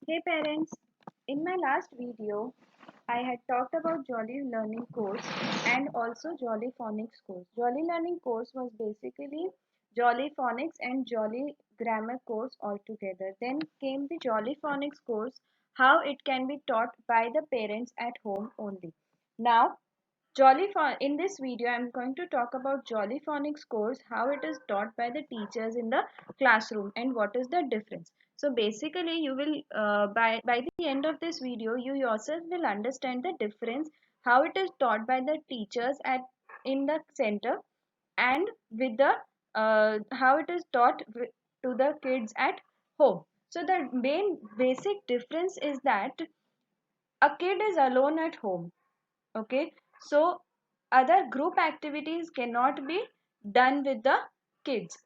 Hey parents, in my last video, I had talked about Jolly Learning course and also Jolly Phonics course. Jolly Learning course was basically Jolly Phonics and Jolly Grammar course all together. Then came the Jolly Phonics course, how it can be taught by the parents at home only. Now, in this video, I'm going to talk about Jolly Phonics course, how it is taught by the teachers in the classroom and what is the difference. So basically, you will by the end of this video, you yourself will understand the difference, how it is taught by the teachers at in the center and with the how it is taught to the kids at home. So the main basic difference is that a kid is alone at home. Okay, so other group activities cannot be done with the kids,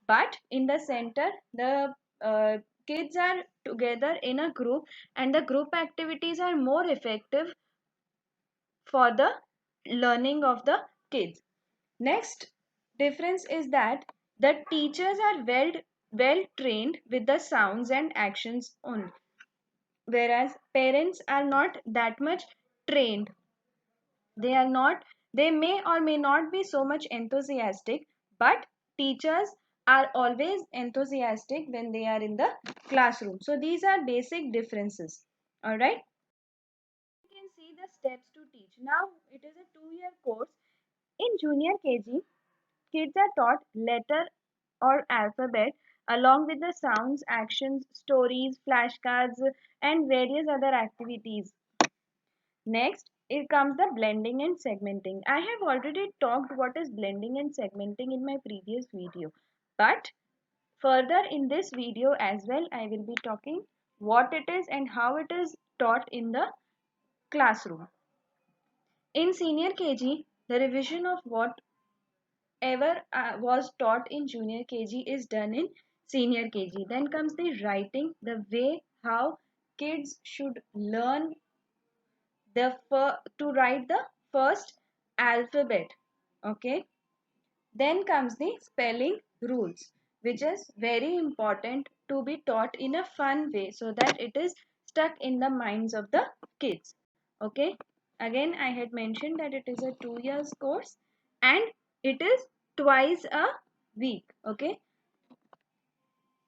but in the center the kids are together in a group and the group activities are more effective for the learning of the kids. Next difference is that the teachers are well trained with the sounds and actions only, whereas parents are not that much trained. They are not, they may or may not be so much enthusiastic, but teachers are always enthusiastic when they are in the classroom. So these are basic differences. All right. You can see the steps to teach. Now it is a 2-year course. In junior KG, kids are taught letter or alphabet along with the sounds, actions, stories, flashcards, and various other activities. Next, it comes the blending and segmenting. I have already talked what is blending and segmenting in my previous video. But further in this video as well, I will be talking what it is and how it is taught in the classroom. In senior KG, the revision of whatever was taught in junior KG is done in senior KG. Then comes the writing, the way how kids should learn to write the first alphabet. Okay, then comes the spelling rules, which is very important to be taught in a fun way so that it is stuck in the minds of the kids. Okay, again I had mentioned that it is a 2 years course and it is twice a week. Okay,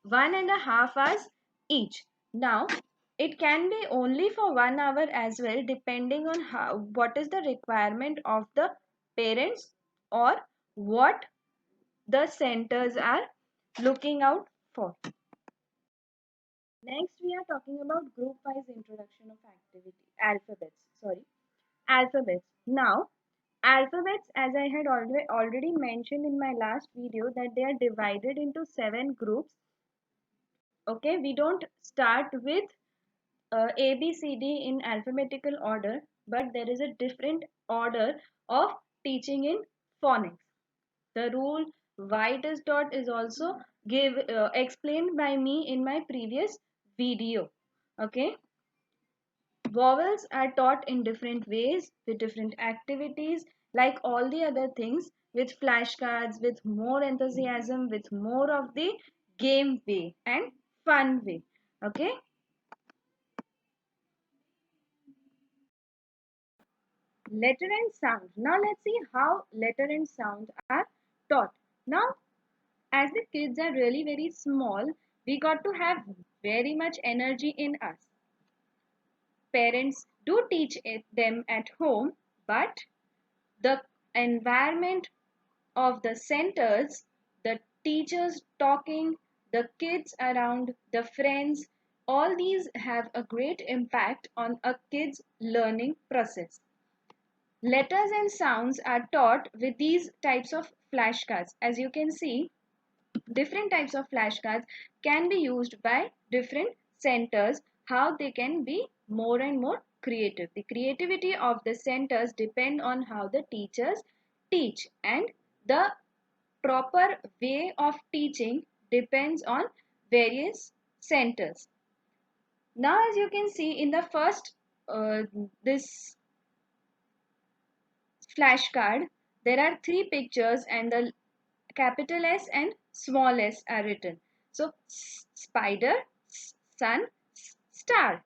1.5 hours each. Now, it can be only for 1 hour as well, depending on what is the requirement of the parents or what the centers are looking out for. Next, we are talking about group wise introduction of alphabets. Sorry, alphabets. Now, alphabets, as I had already mentioned in my last video, that they are divided into 7 groups. Okay, we don't start with A, B, C, D in alphabetical order, but there is a different order of teaching in phonics. The rule why it is taught is also explained by me in my previous video. Okay, vowels are taught in different ways with different activities, like all the other things, with flashcards, with more enthusiasm, with more of the game way and fun way. Okay, letter and sound. Now let's see how letter and sound are taught. Now, as the kids are really very small, we got to have very much energy in us. Parents do teach them at home, but the environment of the centers, the teachers talking, the kids around, the friends, all these have a great impact on a kid's learning process. Letters and sounds are taught with these types of flashcards. As you can see, different types of flashcards can be used by different centers, how they can be more and more creative. The creativity of the centers depend on how the teachers teach, and the proper way of teaching depends on various centers. Now as you can see in the first this flashcard, there are 3 pictures and the capital S and small s are written. So spider, sun, star.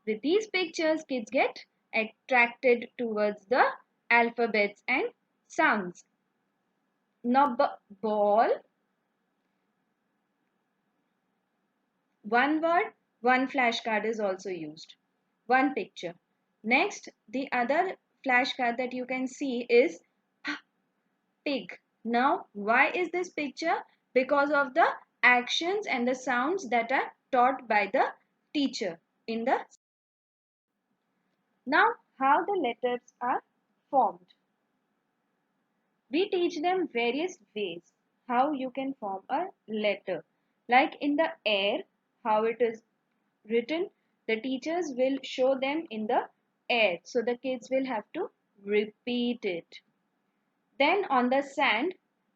With these pictures, kids get attracted towards the alphabets and sounds. Now, ball, one word, one flashcard is also used. One picture. Next, the other flashcard that you can see is pig. Now, why is this picture? Because of the actions and the sounds that are taught by the teacher in the. Now, how the letters are formed. We teach them various ways how you can form a letter. Like in the air, how it is written, the teachers will show them in the air. So the kids will have to repeat it. Then on the sand,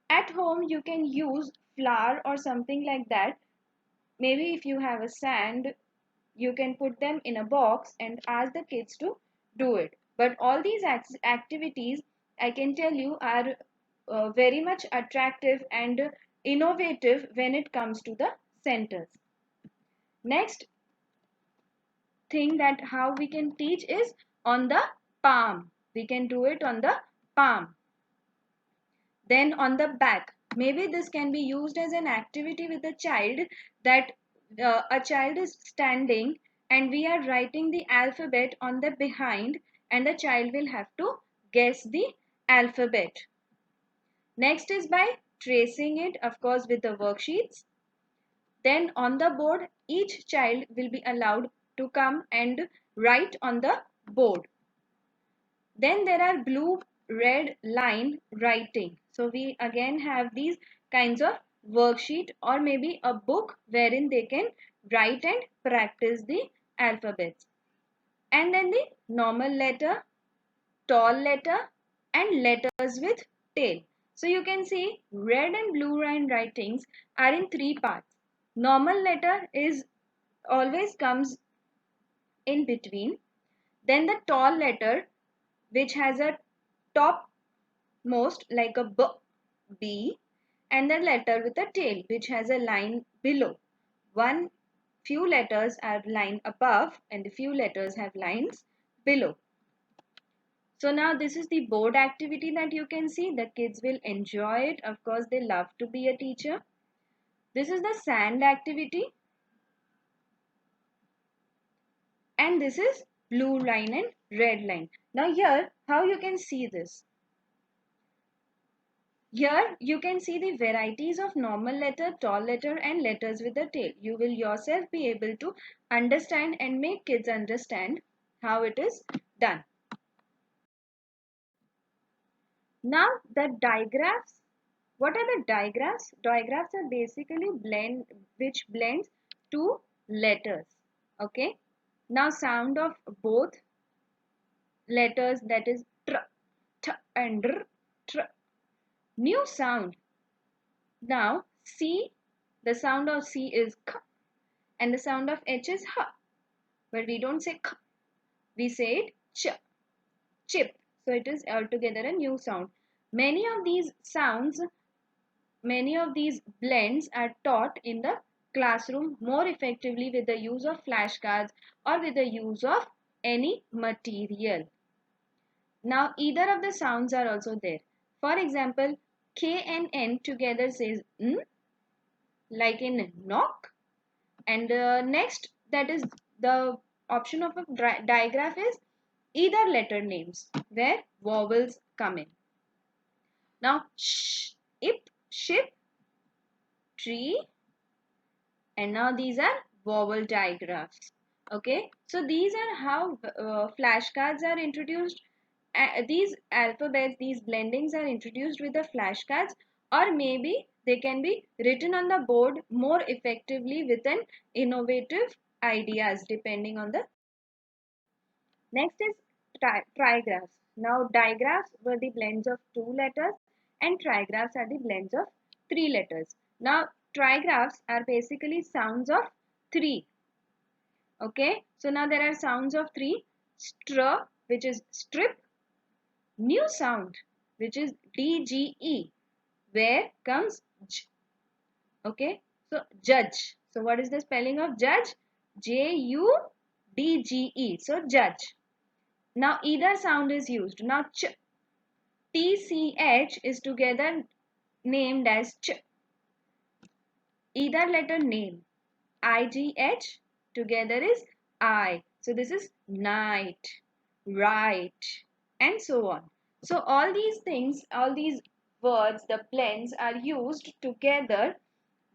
at home you can use flour or something like that. Maybe if you have a sand, you can put them in a box and ask the kids to do it. But all these activities, I can tell you, are very much attractive and innovative when it comes to the centers. Next thing that how we can teach is on the palm. We can do it on the palm. Then on the back, maybe this can be used as an activity with a child, that a child is standing and we are writing the alphabet on the behind, and the child will have to guess the alphabet. Next is by tracing it, of course, with the worksheets. Then on the board, each child will be allowed to come and write on the board. Then there are blue, red line writing. So we again have these kinds of worksheet or maybe a book wherein they can write and practice the alphabets. And then the normal letter, tall letter and letters with tail. So you can see red and blue line writings are in three parts. Normal letter is always comes in between. Then the tall letter, which has a top most like a B, and the letter with a tail which has a line below. One few letters are line above and a few letters have lines below. So now this is the board activity that you can see. The kids will enjoy it. Of course, they love to be a teacher. This is the sand activity. And this is blue line and red line. Now here, how you can see this? Here you can see the varieties of normal letter, tall letter and letters with a tail. You will yourself be able to understand and make kids understand how it is done. Now the digraphs. What are the digraphs? Digraphs are basically which blends two letters. Okay. Now sound of both letters, that is tr, t and r, tr. New sound. Now C, the sound of C is k and the sound of H is h. But we don't say k, we say it ch, chip. So it is altogether a new sound. Many of these sounds, many of these blends are taught in the classroom more effectively with the use of flashcards or with the use of any material. Now either of the sounds are also there. For example, K and N together says n, like in knock. And next, that is the option of a digraph is either letter names where vowels come in. Now sh, ip, ship, tree, and now these are vowel digraphs. Okay, so these are how flashcards are introduced. These alphabets, these blendings are introduced with the flashcards, or maybe they can be written on the board more effectively with an innovative ideas depending on the. Next is trigraphs. Now digraphs were the blends of two letters and trigraphs are the blends of three letters. Now trigraphs are basically sounds of three. Okay, so now there are sounds of three. Str, which is strip. New sound, which is DGE, where comes j. Okay, so judge. So what is the spelling of judge? J-U-D-G-E. DGE. So judge. Now either sound is used. Now ch, TCH is together named as ch. Either letter name. IGH together is I. So this is night, right, and so on. So all these things, all these words, the blends are used together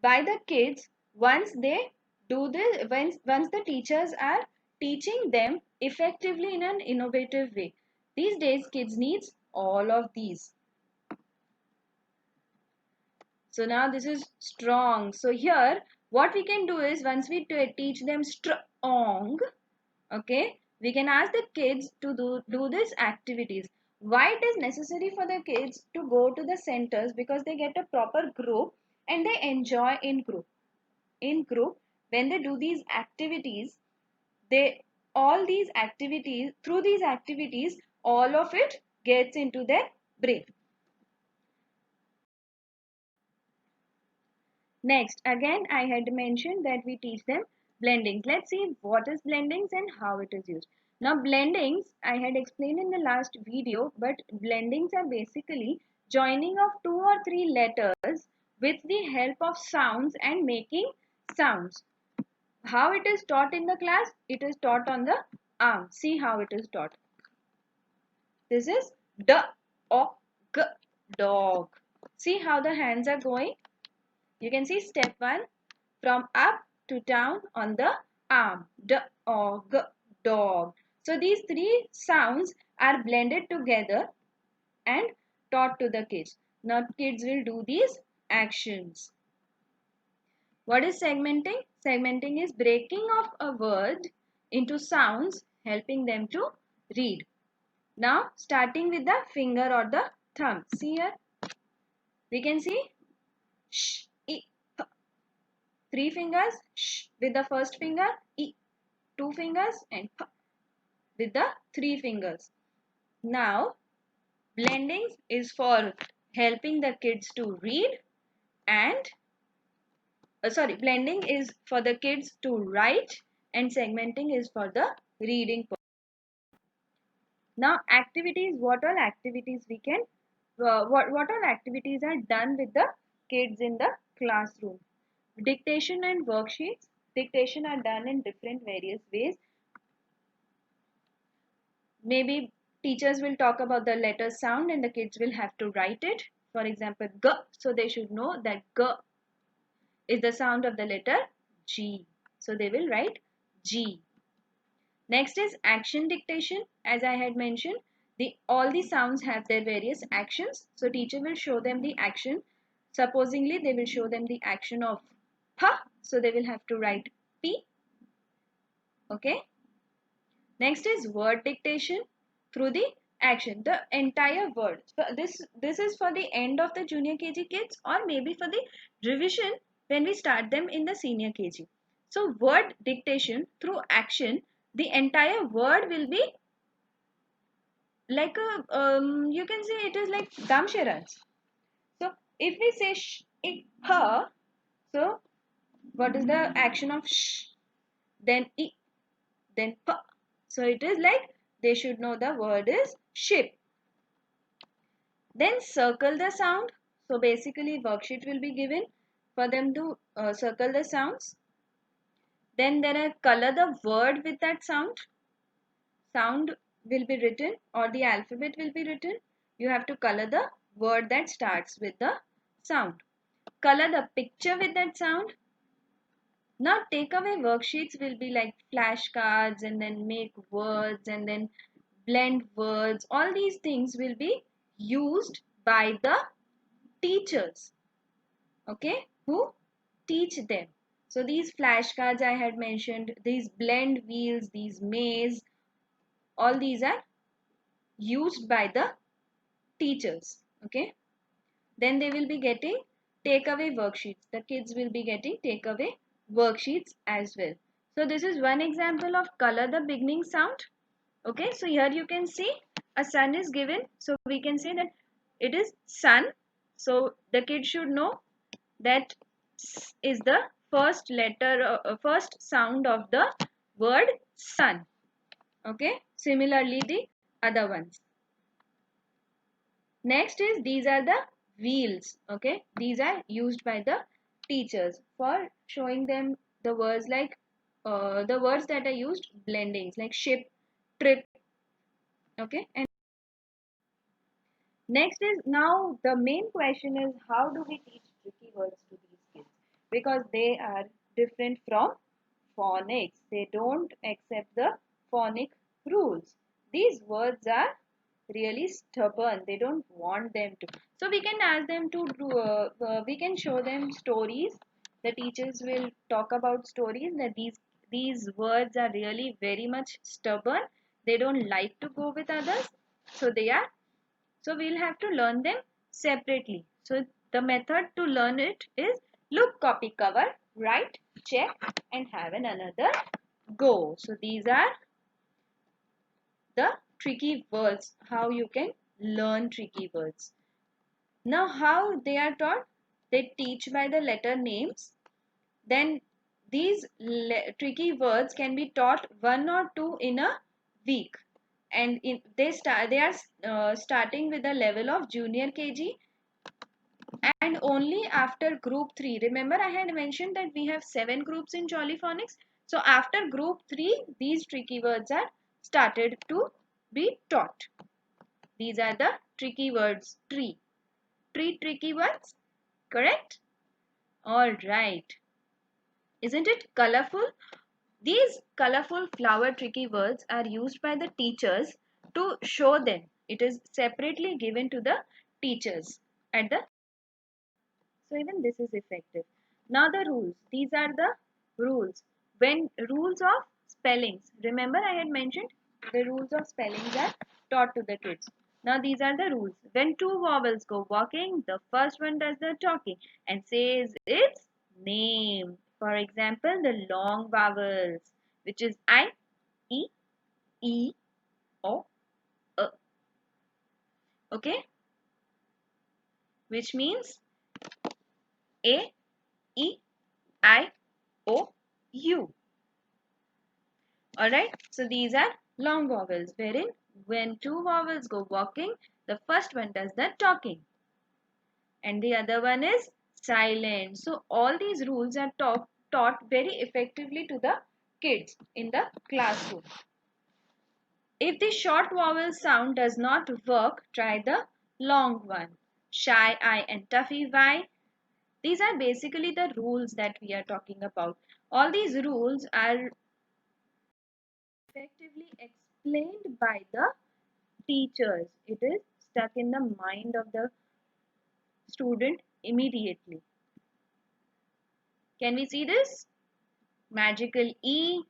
by the kids once they do this, once the teachers are teaching them effectively in an innovative way. These days kids needs all of these. So now this is strong. So here what we can do is once we teach them strong, okay, we can ask the kids to do these activities. Why it is necessary for the kids to go to the centers? Because they get a proper group and they enjoy in group. In group, when they do these activities, they all these activities, through these activities, all of it gets into their brain. Next, again, I had mentioned that we teach them blendings. Let's see what is blendings and how it is used. Now, blendings, I had explained in the last video, but blendings are basically joining of 2 or 3 letters with the help of sounds and making sounds. How it is taught in the class? It is taught on the arm. See how it is taught. This is D, O, G, dog. See how the hands are going? You can see step 1 from up to down on the arm. Dog, dog. So these 3 sounds are blended together and taught to the kids. Now kids will do these actions. What is segmenting? Segmenting is breaking of a word into sounds, helping them to read. Now starting with the finger or the thumb. See here. We can see sh, I, 3 fingers, sh with the first finger, I, 2 fingers, and p with the 3 fingers. Now, blending is for helping the kids to read and, blending is for the kids to write and segmenting is for the reading. Now, activities, what all activities we can, what all activities are done with the kids in the classroom? Dictation and worksheets. Dictation are done in different various ways. Maybe teachers will talk about the letter sound and the kids will have to write it. For example, G. So they should know that G is the sound of the letter G. So they will write G. Next is action dictation. As I had mentioned, all the sounds have their various actions. So teacher will show them the action. Supposingly, they will show them the action of P. So they will have to write P. Okay. Next is word dictation through the action, the entire word. So this is for the end of the junior KG kids or maybe for the revision when we start them in the senior KG. So word dictation through action, the entire word will be like a you can say it is like damsharans. So if we say sh, I, her, so what is the action of sh? Then I, then p. So it is like they should know the word is ship. Then circle the sound. So basically worksheet will be given for them to circle the sounds. Then there are color the word with that sound. Sound will be written or the alphabet will be written. You have to color the word that starts with the sound. Color the picture with that sound. Now takeaway worksheets will be like flashcards and then make words and then blend words. All these things will be used by the teachers, okay, who teach them. So these flashcards I had mentioned, these blend wheels, these maze, all these are used by the teachers, okay. Then they will be getting takeaway worksheets. The kids will be getting takeaway worksheets as well. So this is one example of color the beginning sound. Okay, so here you can see a sun is given. So we can say that it is sun. So the kid should know that S is the first letter, first sound of the word sun. Okay, similarly the other ones. Next is these are the wheels. Okay, these are used by the teachers for showing them the words like the words that are used blendings like ship, trip. Okay, and next is now the main question is how do we teach tricky words to these kids? Because they are different from phonics. They don't accept the phonic rules. These words are really stubborn. They don't want them to. So we can ask them to do, we can show them stories. The teachers will talk about stories that these words are really very much stubborn. They don't like to go with others. So they are so we'll have to learn them separately. So the method to learn it is look, copy, cover, write, check and have another go. So these are the tricky words, how you can learn tricky words. Now how they are taught? They teach by the letter names. Then these tricky words can be taught one or two in a week. And they are starting with the level of junior KG and only after group 3. Remember I had mentioned that we have 7 groups in Jolly Phonics. So after group 3 these tricky words are started to be taught. These are the tricky words. Tree tricky words, correct? All right, isn't it colorful? These colorful flower tricky words are used by the teachers to show them. It is separately given to the teachers at the so even this is effective. Now the rules. These are the rules. When rules of spellings. Remember I had mentioned the rules of spellings are taught to the kids. Now these are the rules. When two vowels go walking, the first one does the talking and says its name. For example, the long vowels, which is I, E, E, O, E. Okay? Which means A, E, I, O, U. Alright, so these are long vowels wherein when two vowels go walking, the first one does the talking and the other one is silent. So all these rules are taught very effectively to the kids in the classroom. If the short vowel sound does not work, try the long one. Shy I and toughy Y. These are basically the rules that we are talking about. All these rules are effectively explained by the teachers. It is stuck in the mind of the student immediately. Can we see this? Magical E,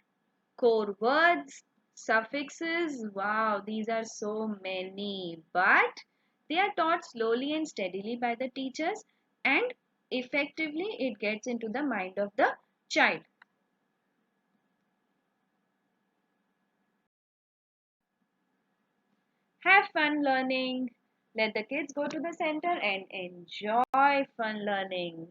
core words, suffixes. Wow, these are so many. But they are taught slowly and steadily by the teachers and effectively it gets into the mind of the child. Have fun learning. Let the kids go to the center and enjoy fun learning.